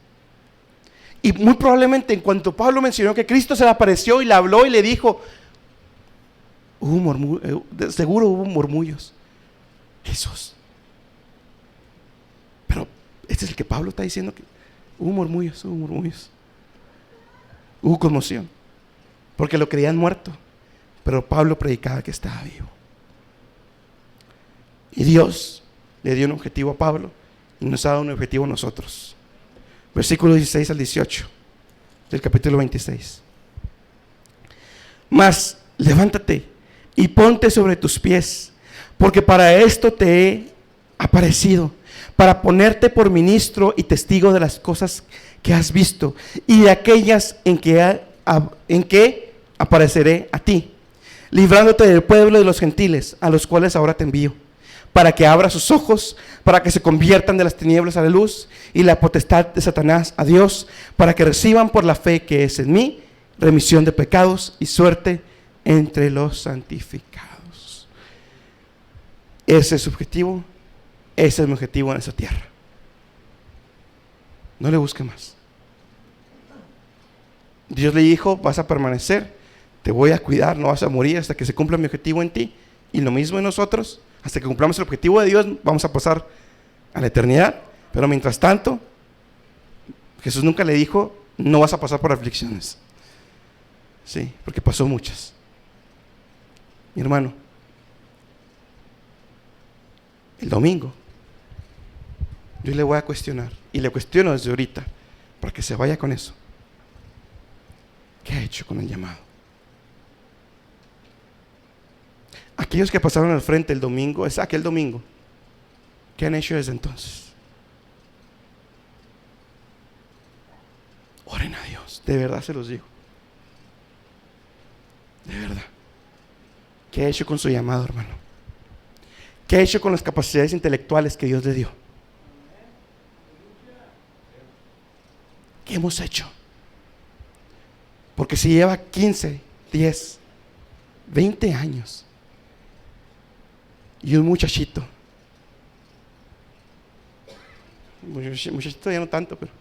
Y muy probablemente en cuanto Pablo mencionó que Cristo se le apareció y le habló y le dijo, seguro hubo murmullos. Jesús. Pero este es el que Pablo está diciendo que hubo murmullos. Hubo conmoción, porque lo creían muerto, pero Pablo predicaba que estaba vivo. Y Dios le dio un objetivo a Pablo y nos ha dado un objetivo a nosotros. Versículos 16 al 18 del capítulo 26. Mas levántate y ponte sobre tus pies, porque para esto te he aparecido, para ponerte por ministro y testigo de las cosas que has visto y de aquellas en que apareceré a ti, librándote del pueblo de los gentiles, a los cuales ahora te envío, para que abra sus ojos, para que se conviertan de las tinieblas a la luz y la potestad de Satanás a Dios, para que reciban por la fe que es en mí remisión de pecados y suerte entre los santificados. Ese es su objetivo, ese es mi objetivo en esa tierra. No le busque más. Dios le dijo, vas a permanecer, te voy a cuidar, no vas a morir hasta que se cumpla mi objetivo en ti. Y lo mismo en nosotros, hasta que cumplamos el objetivo de Dios, vamos a pasar a la eternidad. Pero mientras tanto, Jesús nunca le dijo, no vas a pasar por aflicciones. Sí, porque pasó muchas. Mi hermano, el domingo, yo le voy a cuestionar, y le cuestiono desde ahorita, para que se vaya con eso. ¿Qué ha hecho con el llamado? Aquellos que pasaron al frente el domingo, es aquel domingo, ¿qué han hecho desde entonces? Oren a Dios, de verdad se los digo. De verdad. ¿Qué ha hecho con su llamado, hermano? ¿Qué ha hecho con las capacidades intelectuales que Dios le dio? ¿Qué hemos hecho? Porque si lleva 15, 10, 20 años y un muchachito ya no tanto, pero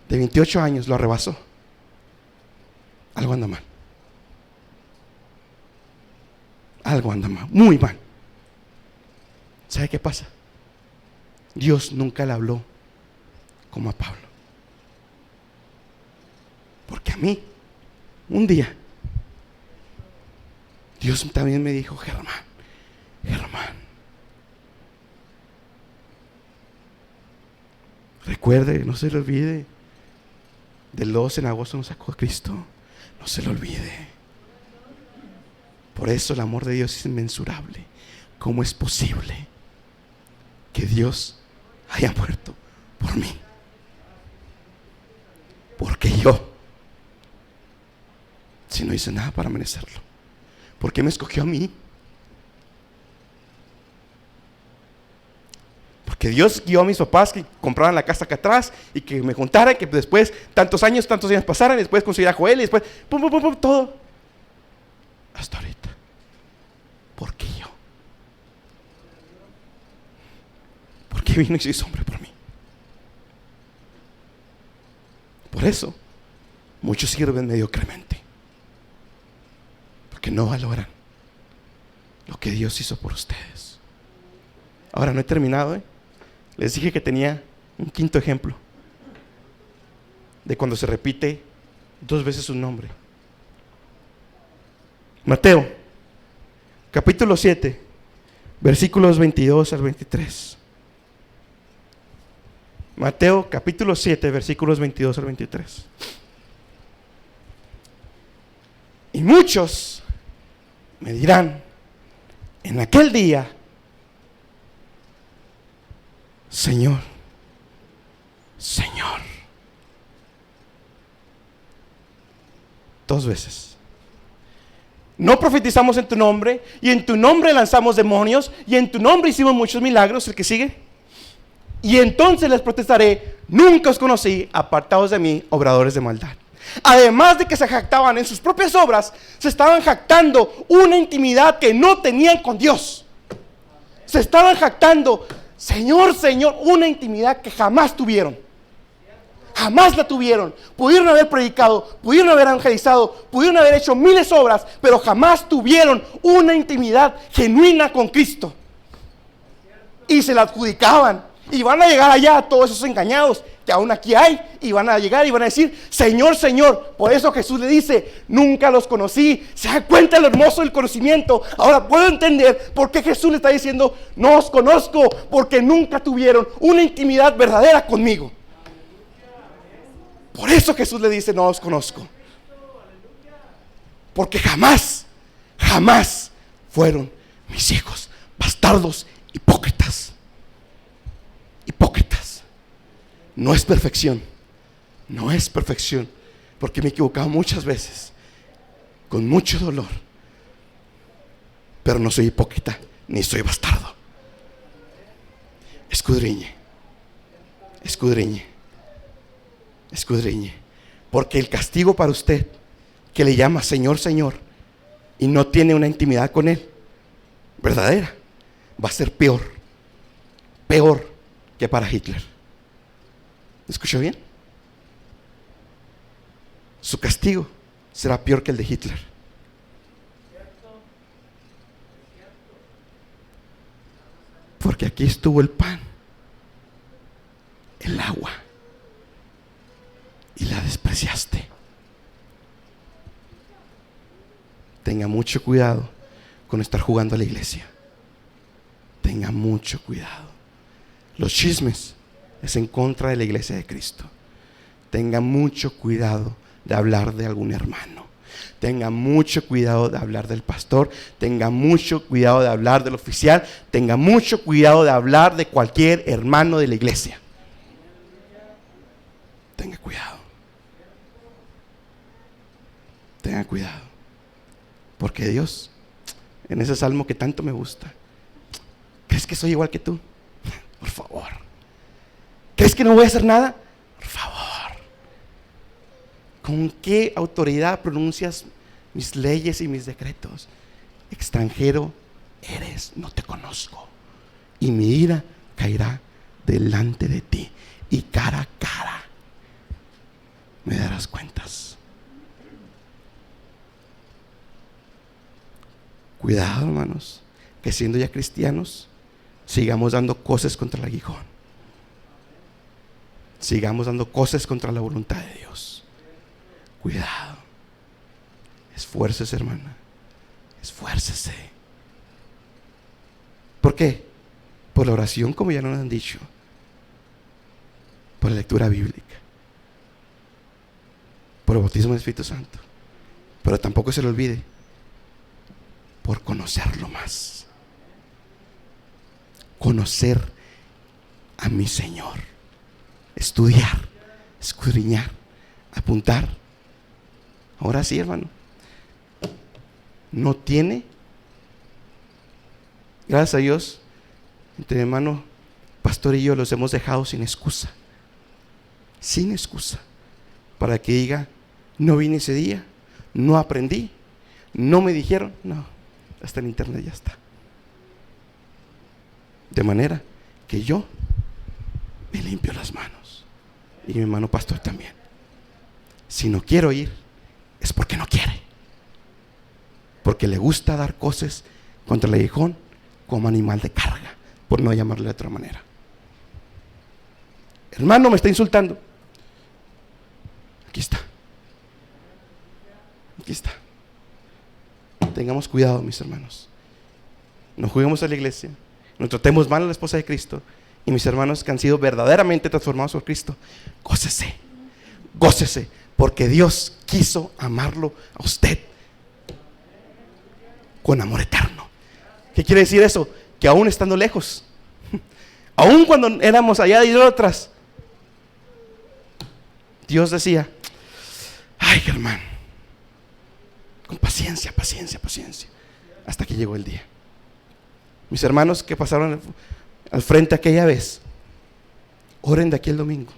de 28 años lo arrebasó, algo anda mal. Algo anda mal, muy mal. ¿Sabe qué pasa? Dios nunca le habló como a Pablo. Porque a mí, un día, Dios también me dijo, Germán, recuerde, no se le olvide, del 12 en agosto nos sacó Cristo, no se le olvide. Por eso el amor de Dios es inmensurable. ¿Cómo es posible que Dios haya muerto por mí? Porque yo, si no hice nada para merecerlo, ¿por qué me escogió a mí? Porque Dios guió a mis papás que compraran la casa acá atrás y que me juntaran, que después tantos años pasaran y después conseguir a Joel y después todo hasta ahorita. ¿Por qué yo? ¿Por qué vino y se hizo hombre por mí. Por eso muchos sirven mediocremente, porque no valoran lo que Dios hizo por ustedes. Ahora no he terminado, Les dije que tenía un quinto ejemplo de cuando se repite 2 veces un nombre. Mateo, capítulo 7, versículos 22 al 23. Mateo, capítulo 7, versículos 22 al 23. Y muchos me dirán en aquel día: Señor, Señor. 2 veces. No profetizamos en tu nombre, y en tu nombre lanzamos demonios, y en tu nombre hicimos muchos milagros. El que sigue. Y entonces les protestaré: nunca os conocí, apartados de mí, obradores de maldad. Además de que se jactaban en sus propias obras, se estaban jactando una intimidad que no tenían con Dios. Se estaban jactando: Señor, Señor, una intimidad que jamás tuvieron. Jamás la tuvieron. Pudieron haber predicado, pudieron haber evangelizado, pudieron haber hecho miles de obras, pero jamás tuvieron una intimidad genuina con Cristo. Y se la adjudicaban. Y van a llegar allá todos esos engañados que aún aquí hay, y van a llegar y van a decir: Señor, Señor. Por eso Jesús le dice: nunca los conocí. ¿Se da cuenta lo hermoso del conocimiento? Ahora puedo entender por qué Jesús le está diciendo: no os conozco, porque nunca tuvieron una intimidad verdadera conmigo. Por eso Jesús le dice: no os conozco, porque jamás, jamás fueron mis hijos. Bastardos, hipócritas. Hipócritas. No es perfección. No es perfección, porque me he equivocado muchas veces, con mucho dolor. Pero no soy hipócrita, ni soy bastardo. Escudriñe. Escudriñe. Escudriñe. Porque el castigo para usted, que le llama Señor, Señor, y no tiene una intimidad con Él verdadera, va a ser peor. Peor que para Hitler. ¿Escuchó bien? Su castigo será peor que el de Hitler. Porque aquí estuvo el pan, el agua, y la despreciaste. Tenga mucho cuidado con estar jugando a la iglesia. Tenga mucho cuidado. Los chismes es en contra de la iglesia de Cristo. Tenga mucho cuidado de hablar de algún hermano. Tenga mucho cuidado de hablar del pastor. Tenga mucho cuidado de hablar del oficial. Tenga mucho cuidado de hablar de cualquier hermano de la iglesia. Tenga cuidado. Tenga cuidado. Porque Dios, en ese salmo que tanto me gusta: ¿crees que soy igual que tú? Por favor. ¿Crees que no voy a hacer nada? Por favor. ¿Con qué autoridad pronuncias mis leyes y mis decretos? Extranjero eres, no te conozco. Y mi ira caerá delante de ti, y cara a cara me darás cuentas. Cuidado, hermanos, que siendo ya cristianos sigamos dando cosas contra el aguijón. Sigamos dando cosas contra la voluntad de Dios. Cuidado. Esfuércese, hermana. Esfuércese. ¿Por qué? Por la oración, como ya nos han dicho. Por la lectura bíblica. Por el bautismo del Espíritu Santo. Pero tampoco se le olvide, por conocerlo más. Conocer a mi Señor. Estudiar, escudriñar, apuntar. Ahora sí, hermano. No tiene, gracias a Dios, entre mi hermano pastor y yo los hemos dejado sin excusa. Sin excusa. Para que diga: no vine ese día, no aprendí, no me dijeron. No, hasta en internet ya está. De manera que yo me limpio las manos. Y mi hermano pastor también. Si no quiero ir, es porque no quiere. Porque le gusta dar cosas contra el aguijón como animal de carga, por no llamarle de otra manera. Hermano, me está insultando. Aquí está. Aquí está. Tengamos cuidado, mis hermanos. No juguemos a la iglesia. No tratemos mal a la esposa de Cristo. Y mis hermanos que han sido verdaderamente transformados por Cristo, gócese, gócese, porque Dios quiso amarlo a usted con amor eterno. ¿Qué quiere decir eso? Que aún estando lejos, aún cuando éramos allá de idólatras, Dios decía: ay, hermano, con paciencia, paciencia, paciencia, hasta que llegó el día. Mis hermanos que pasaron al frente aquella vez, oren de aquí el domingo,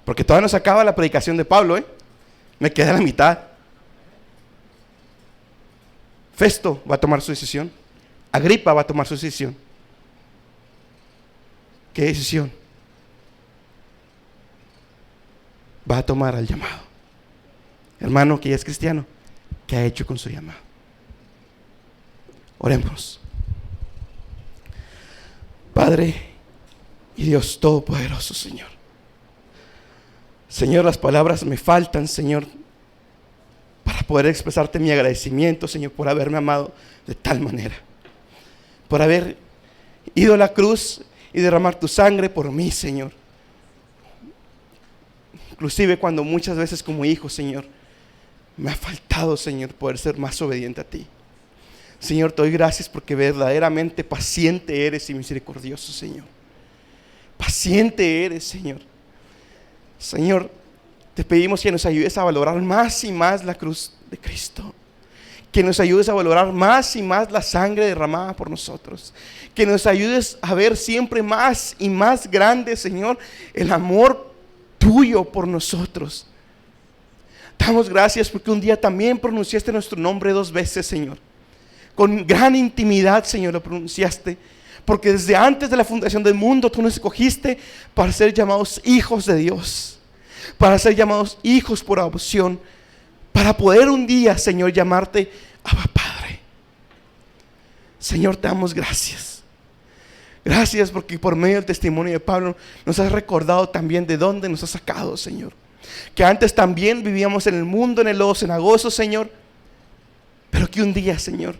porque todavía no se acaba la predicación de Pablo, me queda la mitad. Festo va a tomar su decisión. Agripa va a tomar su decisión. ¿Qué decisión va a tomar al llamado? Hermano que ya es cristiano, ¿qué ha hecho con su llamado? Oremos. Padre y Dios Todopoderoso, Señor. Señor, las palabras me faltan, Señor, para poder expresarte mi agradecimiento, Señor, por haberme amado de tal manera, por haber ido a la cruz y derramar tu sangre por mí, Señor. Inclusive cuando muchas veces como hijo, Señor, me ha faltado, Señor, poder ser más obediente a ti. Señor, te doy gracias porque verdaderamente paciente eres y misericordioso, Señor. Paciente eres, Señor. Señor, te pedimos que nos ayudes a valorar más y más la cruz de Cristo. Que nos ayudes a valorar más y más la sangre derramada por nosotros. Que nos ayudes a ver siempre más y más grande, Señor, el amor tuyo por nosotros. Damos gracias porque un día también pronunciaste nuestro nombre 2 veces, Señor. Con gran intimidad, Señor, lo pronunciaste. Porque desde antes de la fundación del mundo tú nos escogiste para ser llamados hijos de Dios. Para ser llamados hijos por adopción. Para poder un día, Señor, llamarte Abba Padre. Señor, te damos gracias. Gracias porque por medio del testimonio de Pablo nos has recordado también de dónde nos has sacado, Señor. Que antes también vivíamos en el mundo, en el lodo cenagoso, Señor. Pero que un día, Señor,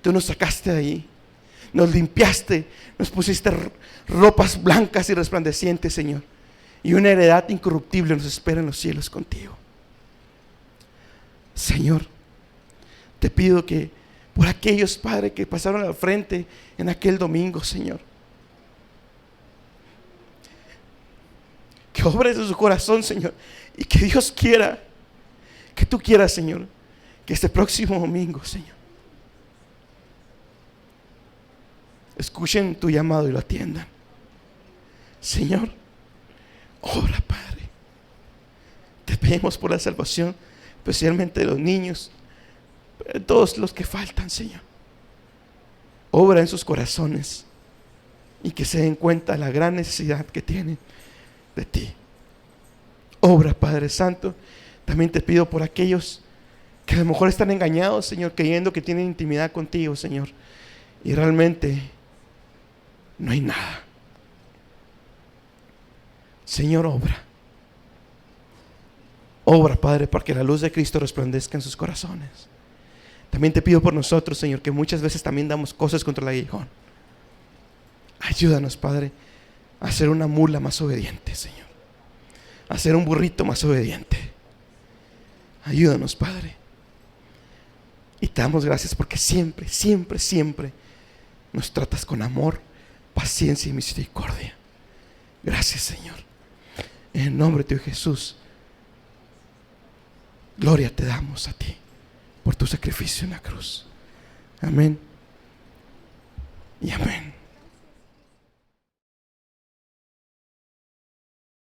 tú nos sacaste de allí. Nos limpiaste, nos pusiste ropas blancas y resplandecientes, Señor. Y una heredad incorruptible nos espera en los cielos contigo. Señor, te pido que por aquellos, Padre, que pasaron al frente en aquel domingo, Señor, que obres de su corazón, Señor, y que Dios quiera, que tú quieras, Señor, que este próximo domingo, Señor, escuchen tu llamado y lo atiendan. Señor, obra, Padre. Te pedimos por la salvación, especialmente de los niños, de todos los que faltan, Señor. Obra en sus corazones y que se den cuenta de la gran necesidad que tienen de ti. Obra, Padre Santo. También te pido por aquellos que a lo mejor están engañados, Señor, creyendo que tienen intimidad contigo, Señor, y realmente no hay nada. Señor, obra. Obra, Padre, para que la luz de Cristo resplandezca en sus corazones. También te pido por nosotros, Señor, que muchas veces también damos cosas contra el aguijón. Ayúdanos, Padre, a ser una mula más obediente, Señor. A ser un burrito más obediente. Ayúdanos, Padre. Y te damos gracias porque siempre, siempre, siempre nos tratas con amor, paciencia y misericordia. Gracias, Señor. En el nombre de Jesús, gloria te damos a ti por tu sacrificio en la cruz. Amén y amén.